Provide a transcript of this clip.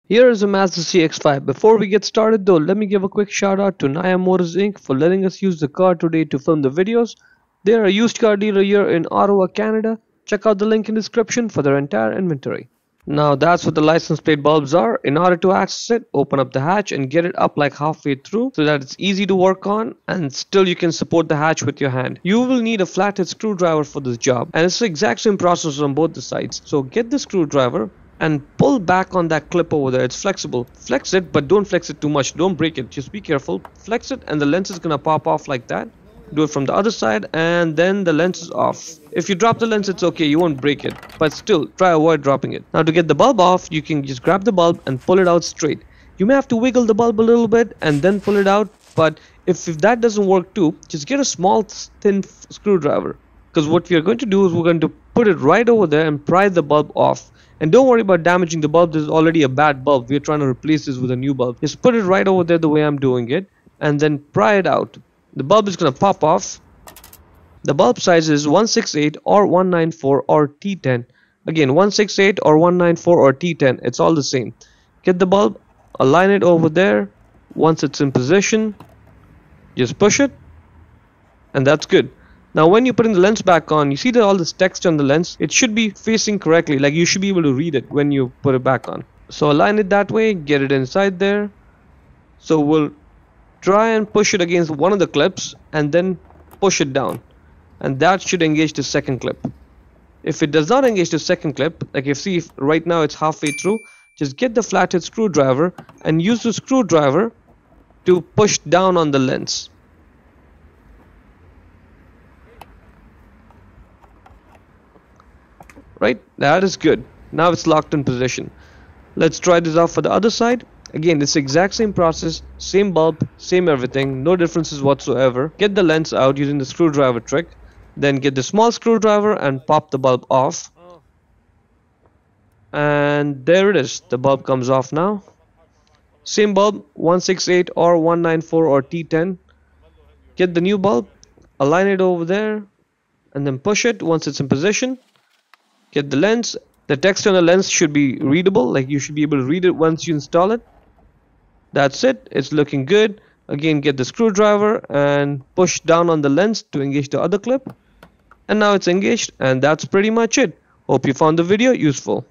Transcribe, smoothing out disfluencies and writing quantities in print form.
Here is a Mazda CX-5. Before we get started though, let me give a quick shout out to Naya Motors Inc. for letting us use the car today to film the videos. They are a used car dealer here in Ottawa, Canada. Check out the link in the description for their entire inventory. Now that's what the license plate bulbs are. In order to access it, open up the hatch and get it up like halfway through so that it's easy to work on and still you can support the hatch with your hand. You will need a flathead screwdriver for this job, and it's the exact same process on both the sides. So get the screwdriver and pull back on that clip over there. It's flexible. Flex it, but don't flex it too much. Don't break it. Just be careful. Flex it and the lens is gonna pop off like that. Do it from the other side and then the lens is off. If you drop the lens, it's okay, you won't break it, but still try avoid dropping it. Now to get the bulb off, you can just grab the bulb and pull it out straight. You may have to wiggle the bulb a little bit and then pull it out, but if that doesn't work too, just get a small thin screwdriver, because what we are going to do is we're going to put it right over there and pry the bulb off. And don't worry about damaging the bulb. This is already a bad bulb. We're trying to replace this with a new bulb. Just put it right over there the way I'm doing it and then pry it out. The bulb is going to pop off. The bulb size is 168 or 194 or T10. Again, 168 or 194 or T10. It's all the same. Get the bulb, align it over there. Once it's in position, just push it, and that's good. Now when you're putting the lens back on, you see that all this text on the lens, it should be facing correctly. Like you should be able to read it when you put it back on. So align it that way, get it inside there. So we'll try and push it against one of the clips and then push it down, and that should engage the second clip. If it does not engage the second clip, like you see right now it's halfway through, just get the flathead screwdriver and use the screwdriver to push down on the lens. Right, that is good. Now it's locked in position. Let's try this out for the other side. Again, it's the exact same process, same bulb, same everything, no differences whatsoever. Get the lens out using the screwdriver trick, then get the small screwdriver and pop the bulb off. And there it is, the bulb comes off now. Same bulb, 168 or 194 or T10. Get the new bulb, align it over there, and then push it once it's in position. Get the lens. The text on the lens should be readable, like you should be able to read it once you install it. That's it, it's looking good. Again, get the screwdriver and push down on the lens to engage the other clip. And now it's engaged, and that's pretty much it. Hope you found the video useful.